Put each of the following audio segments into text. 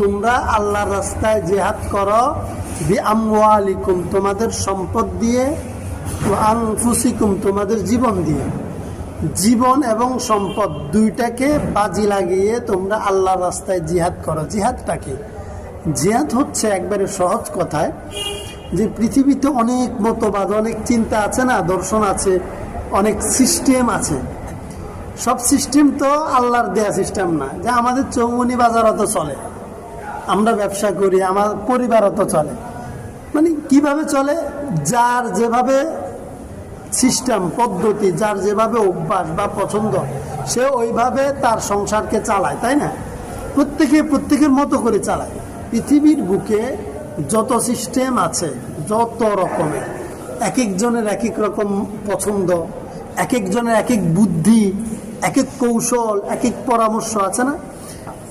তোমরা আল্লাহর রাস্তায় জিহাদ করো বিআমওয়ালিকুম, তোমাদের সম্পদ দিয়ে, ওয়া আনফুসিকুম, তোমাদের জীবন দিয়ে। জীবন এবং সম্পদ দুইটাকে বাজি লাগিয়ে তোমরা আল্লাহর রাস্তায় জিহাদ করো। জিহাদটা কি? জিহাদ হচ্ছে একবারে সহজ কথায় যে পৃথিবীতে অনেক মতবাদ, অনেক চিন্তা আছে না, দর্শন আছে, অনেক সিস্টেম আছে। সব সিস্টেম তো আল্লাহর দেয়া সিস্টেম না। যে আমাদের চৌমনি বাজার অত চলে, আমরা ব্যবসা করি, আমার পরিবার অত চলে, মানে কিভাবে চলে? যার যেভাবে সিস্টেম, পদ্ধতি, যার যেভাবে অভ্যাস বা পছন্দ, সে ওইভাবে তার সংসারকে চালায়, তাই না? প্রত্যেকের মতো করে চালায়। পৃথিবীর বুকে যত সিস্টেম আছে, যত রকমের, এক একজনের এক এক রকম পছন্দ, এক একজনের এক এক বুদ্ধি, এক এক কৌশল, এক এক পরামর্শ আছে না?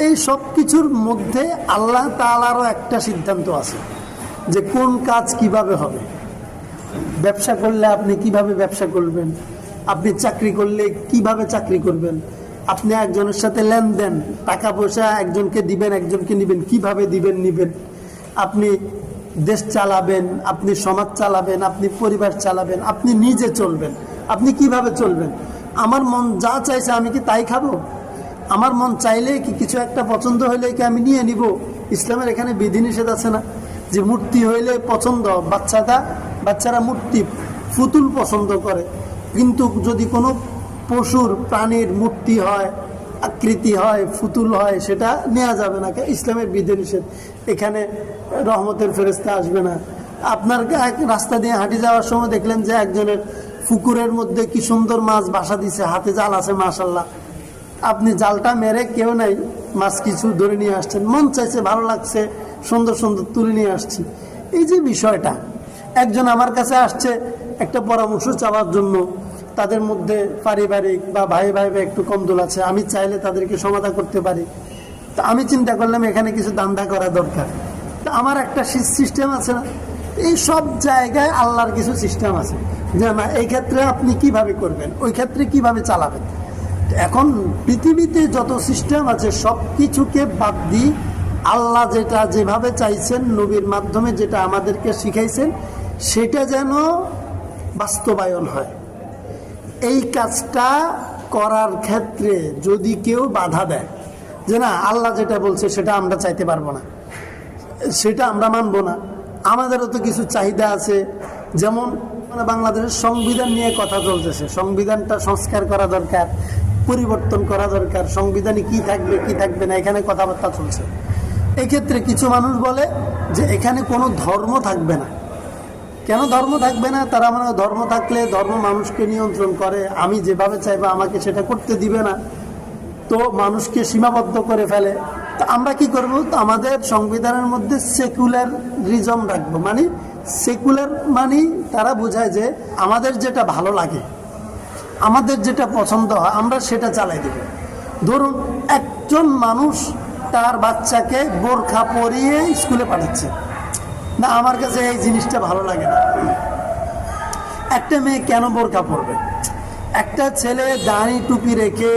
এই সব কিছুর মধ্যে আল্লাহ তাআলারও একটা সিদ্ধান্ত আছে যে কোন কাজ কিভাবে হবে। ব্যবসা করলে আপনি কিভাবে ব্যবসা করবেন, আপনি চাকরি করলে কিভাবে চাকরি করবেন, আপনি একজনের সাথে লেনদেন, টাকা পয়সা একজনকে দিবেন, একজনকে নিবেন, কিভাবে দিবেন নিবেন, আপনি দেশ চালাবেন, আপনি সমাজ চালাবেন, আপনি পরিবার চালাবেন, আপনি নিজে চলবেন, আপনি কিভাবে চলবেন। আমার মন যা চাইছে আমি কি তাই খাবো? আমার মন চাইলে কি কিছু একটা পছন্দ হইলে কি আমি নিয়ে নিব? ইসলামের এখানে বিধিনিষেধ আছে না যে মূর্তি হইলে পছন্দ, বাচ্চারা মূর্তি পুতুল পছন্দ করে, কিন্তু যদি কোনো পশুর প্রাণীর মূর্তি হয়, আকৃতি হয়, পুতুল হয়, সেটা নেওয়া যাবে না। ইসলামের বিধিনিষেধ। এখানে রহমতের ফেরেশতা আসবে না। আপনার রাস্তা দিয়ে হাঁটি যাওয়ার সময় দেখলেন যে একজনের পুকুরের মধ্যে কি সুন্দর মাছ বাসা দিছে, হাতে জাল আছে, মাশাল্লাহ, আপনি জালটা মেরে কেউ নাই, মাছ কিছু ধরে নিয়ে আসছেন, মন চাইছে, ভালো লাগছে, সুন্দর সুন্দর তুলে নিয়ে আসছি। এই যে বিষয়টা, একজন আমার কাছে আসছে একটা পরামর্শ চাওয়ার জন্য, তাদের মধ্যে পারিবারিক বা ভাই একটু কমজোর আছে, আমি চাইলে তাদেরকে সমাধান করতে পারি। তো আমি চিন্তা করলাম এখানে কিছু দান্দা করা দরকার। তো আমার একটা সিস্টেম আছে না? এই সব জায়গায় আল্লাহর কিছু সিস্টেম আছে যে না, এই ক্ষেত্রে আপনি কিভাবে করবেন, ওই ক্ষেত্রে কিভাবে চালাবেন। এখন পৃথিবীতে যত সিস্টেম আছে সব কিছুকে বাদ দিয়ে আল্লাহ যেটা যেভাবে চাইছেন, নবীর মাধ্যমে যেটা আমাদেরকে শিখাইছেন, সেটা যেন বাস্তবায়ন হয়। এই কাজটা করার ক্ষেত্রে যদি কেউ বাধা দেয় যে না, আল্লাহ যেটা বলছে সেটা আমরা চাইতে পারবো না, সেটা আমরা মানবো না, আমাদেরও তো কিছু চাহিদা আছে। যেমন বাংলাদেশের সংবিধান নিয়ে কথা চলতেছে, সংবিধানটা সংস্কার করা দরকার, পরিবর্তন করা দরকার, সংবিধানে কি থাকবে কি থাকবে না, এখানে কথাবার্তা চলছে। এক্ষেত্রে কিছু মানুষ বলে যে এখানে কোনো ধর্ম থাকবে না। কেন ধর্ম থাকবে না? তারা মানে ধর্ম থাকলে ধর্ম মানুষকে নিয়ন্ত্রণ করে, আমি যেভাবে চাইবো আমাকে সেটা করতে দিবে না, তো মানুষকে সীমাবদ্ধ করে ফেলে। তো আমরা কি করবো? তো আমাদের সংবিধানের মধ্যে সেকুলারিজম রাখবো। মানে সেকুলার মানে তারা বোঝায় যে আমাদের যেটা ভালো লাগে, আমাদের যেটা পছন্দ হয়, আমরা সেটা চালাই দেব। ধরুন একজন মানুষ তার বাচ্চাকে বোরখা পরিয়ে স্কুলে পাঠাচ্ছে, না আমার কাছে এই জিনিসটা ভালো লাগে না। একটা মেয়ে কেন বোরখা পরবে? একটা ছেলে দাড়ি টুপি রেখে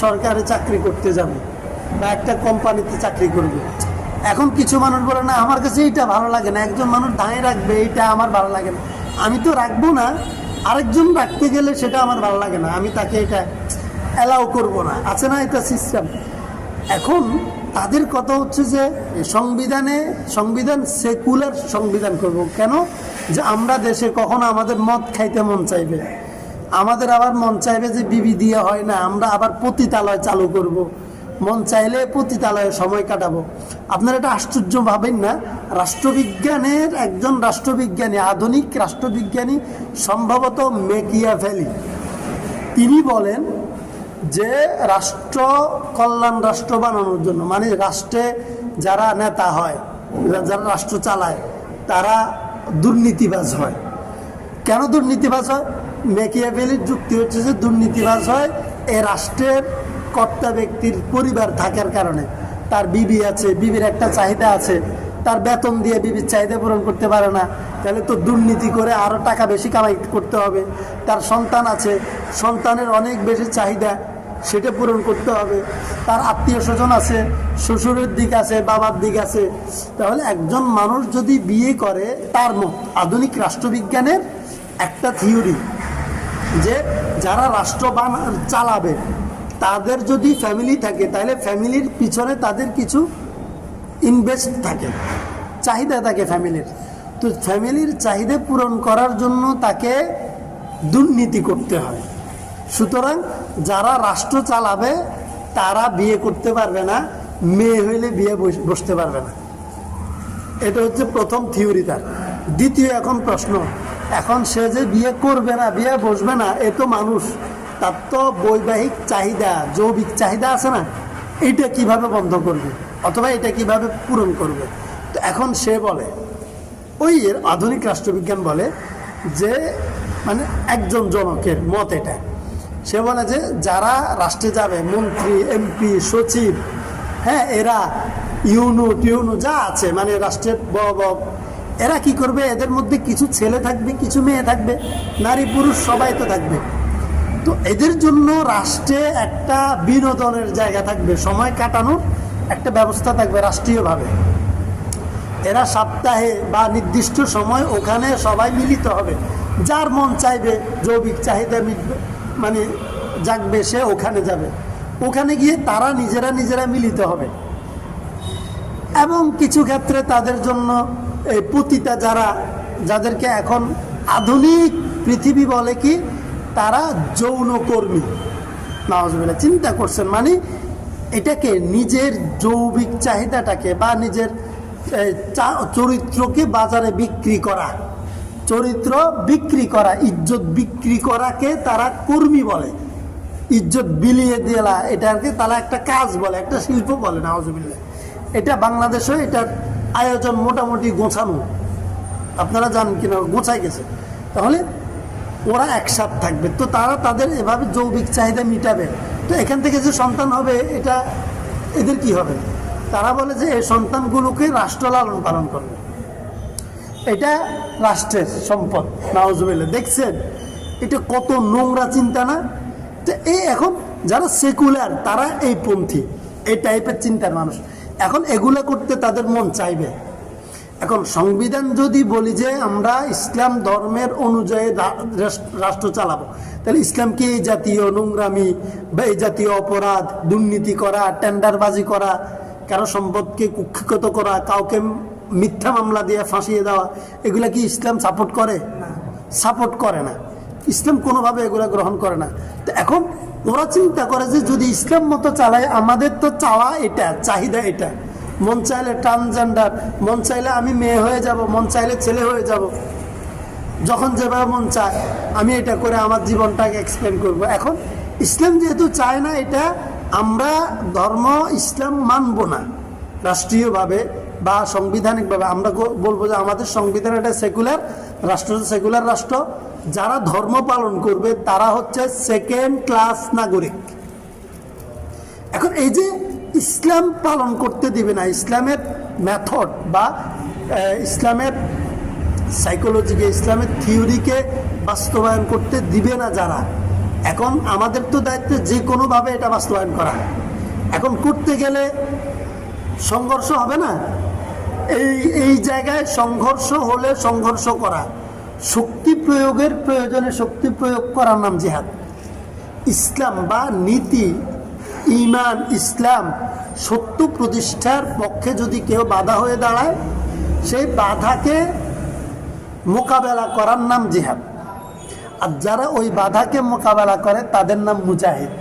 সরকারি চাকরি করতে যাবে বা একটা কোম্পানিতে চাকরি করবে। এখন কিছু মানুষ বলে না, আমার কাছে এইটা ভালো লাগে না। একজন মানুষ দাঁড়িয়ে রাখবে, এইটা আমার ভালো লাগে না, আমি তো রাখবো না, আরেকজন রাখতে গেলে সেটা আমার ভালো লাগে না, আমি তাকে এটা অ্যালাউ করবো না। আছে না এটা সিস্টেম? এখন তাদের কথা হচ্ছে যে সংবিধান সেকুলার সংবিধান করব। কেন? যে আমরা দেশে কখনো আমাদের মদ খাইতে মন চাইবে, আমাদের আবার মন চাইবে যে বিবি দিয়ে হয় না, আমরা আবার পতিতালয় চালু করব, মন চাইলে পতিতালয়ে সময় কাটাবো। আপনারা এটা আশ্চর্য ভাবেন না? রাষ্ট্রবিজ্ঞানের একজন রাষ্ট্রবিজ্ঞানী, আধুনিক রাষ্ট্রবিজ্ঞানী, সম্ভবত ম্যাকিয়াভেলি, তিনি বলেন যে রাষ্ট্র কল্যাণ, রাষ্ট্র বানানোর জন্য, মানে রাষ্ট্রে যারা নেতা হয়, যারা রাষ্ট্র চালায়, তারা দুর্নীতিবাজ হয়। কেন দুর্নীতিবাজ হয়? ম্যাকিয়াভেলির যুক্তি হচ্ছে যে দুর্নীতিবাজ হয় এই রাষ্ট্রের কর্তা ব্যক্তির পরিবার থাকার কারণে। তার বিবি আছে, বিবির একটা চাহিদা আছে, তার বেতন দিয়ে বিবির চাহিদা পূরণ করতে পারে না, তাহলে তো দুর্নীতি করে আরও টাকা বেশি কামাই করতে হবে। তার সন্তান আছে, সন্তানের অনেক বেশি চাহিদা, সেটা পূরণ করতে হবে। তার আত্মীয় স্বজন আছে, শ্বশুরের দিক আছে, বাবার দিক আছে। তাহলে একজন মানুষ যদি বিয়ে করে, তার মত আধুনিক রাষ্ট্রবিজ্ঞানের একটা থিওরি যে যারা রাষ্ট্র চালাবে তাদের যদি ফ্যামিলি থাকে, তাহলে ফ্যামিলির পিছনে তাদের কিছু ইনভেস্ট থাকে, চাহিদা থাকে ফ্যামিলির। তো ফ্যামিলির চাহিদা পূরণ করার জন্য তাকে দুর্নীতি করতে হয়। সুতরাং যারা রাষ্ট্র চালাবে তারা বিয়ে করতে পারবে না, মেয়ে হইলে বিয়ে বসতে পারবে না। এটা হচ্ছে প্রথম থিওরি তার। দ্বিতীয় এখন প্রশ্ন, এখন সে যে বিয়ে করবে না, বিয়ে বসবে না, এ তো মানুষ, তার তো বৈবাহিক চাহিদা, যৌবিক চাহিদা আছে না, এটা কিভাবে বন্ধ করবে অথবা এটা কিভাবে পূরণ করবে? তো এখন সে বলে, ওই এর আধুনিক রাষ্ট্রবিজ্ঞান বলে যে মানে একজন জনকের মত এটা, সে বলে যে যারা রাষ্ট্রে যাবে, মন্ত্রী, এমপি, সচিব, হ্যাঁ, এরা ইউনো যা আছে, মানে রাষ্ট্রের বড় বড়, এরা কি করবে, এদের মধ্যে কিছু ছেলে থাকবে, কিছু মেয়ে থাকবে, নারী পুরুষ সবাই তো থাকবে। তো এদের জন্য রাষ্ট্রে একটা বিনোদনের জায়গা থাকবে, সময় কাটানোর একটা ব্যবস্থা থাকবে রাষ্ট্রীয়ভাবে। এরা সপ্তাহে বা নির্দিষ্ট সময় ওখানে সবাই মিলিত হবে, যার মন চাইবে, যৌবিক চাহিদা মিটবে, মানে জাগবে, সে ওখানে যাবে। ওখানে গিয়ে তারা নিজেরা মিলিত হবে। এবং কিছু ক্ষেত্রে তাদের জন্য এই পতিতা যাদেরকে এখন আধুনিক পৃথিবী বলে কি, তারা যৌনকর্মী। নাউজুবিল্লাহ, চিন্তা করছেন, মানে এটাকে নিজের যৌবিক চাহিদাটাকে বা নিজের চরিত্রকে বাজারে বিক্রি করা, চরিত্র বিক্রি করা, ইজ্জত বিক্রি করাকে তারা কর্মী বলে। ইজ্জত বিলিয়ে দেওয়া, এটাকে তারা একটা কাজ বলে, একটা শিল্প বলে। নাউজুবিল্লাহ, এটা বাংলাদেশে এটার আয়োজন মোটামুটি গোছানো, আপনারা জানেন কিনা, গোছাই গেছে। তাহলে ওরা একসাথ থাকবে, তো তারা তাদের এভাবে যৌবিক চাহিদা মিটাবে। তো এখান থেকে যে সন্তান হবে, এটা এদের কি হবে? তারা বলে যে এই সন্তানগুলোকে রাষ্ট্র লালন পালন করবে, এটা রাষ্ট্রের সম্পদ। নাউজুবিল্লাহ, দেখছেন এটা কত নোংরা চিন্তা না? তো এই এখন যারা সেকুলার, তারা এই পন্থী, এই টাইপের চিন্তার মানুষ। এখন এগুলো করতে তাদের মন চাইবে। এখন সংবিধান যদি বলি যে আমরা ইসলাম ধর্মের অনুযায়ী রাষ্ট্র চালাবো, তাহলে ইসলামকে এই জাতীয় নোংরামি বা এই জাতীয় অপরাধ, দুর্নীতি করা, টেন্ডারবাজি করা, কারো সম্পদকে কুক্ষিগত করা, কাউকে মিথ্যা মামলা দিয়ে ফাঁসিয়ে দেওয়া, এগুলা কি ইসলাম সাপোর্ট করে? সাপোর্ট করে না। ইসলাম কোনোভাবে এগুলা গ্রহণ করে না। তো এখন ওরা চিন্তা করে যে যদি ইসলাম মতো চালায়, আমাদের তো চাওয়া এটা, চাহিদা এটা, মন চাইলে ট্রান্সজেন্ডার, মন চাইলে আমি মেয়ে হয়ে যাব, মন চাইলে ছেলে হয়ে যাব, যখন যেভাবে মন চায় আমি এটা করে আমার জীবনটাকে এক্সপ্লেন করব। এখন ইসলাম যেহেতু চায় না এটা, আমরা ধর্ম ইসলাম মানব না রাষ্ট্রীয়ভাবে বা সাংবিধানিকভাবে। আমরা বলবো যে আমাদের সংবিধান এটা সেকুলার রাষ্ট্র, সেকুলার রাষ্ট্র। যারা ধর্ম পালন করবে তারা হচ্ছে সেকেন্ড ক্লাস নাগরিক। এখন এই যে ইসলাম পালন করতে দিবে না, ইসলামের মেথড বা ইসলামের সাইকোলজিকে, ইসলামের থিওরিকে বাস্তবায়ন করতে দিবে না যারা, এখন আমাদের তো দায়িত্ব যে কোনোভাবে এটা বাস্তবায়ন করা। এখন করতে গেলে সংঘর্ষ হবে না? এই জায়গায় সংঘর্ষ হলে সংঘর্ষ করা, শক্তি প্রয়োগের প্রয়োজনে শক্তি প্রয়োগ করার নাম জিহাদ। ইসলাম বা নীতি, ঈমান, ইসলাম সত্য প্রতিষ্ঠার পক্ষে যদি কেউ বাধা হয়ে দাঁড়ায়, সেই বাধাকে মোকাবেলা করার নাম জিহাদ। আর যারা ওই বাধাকে মোকাবেলা করে তাদের নাম মুজাহিদ।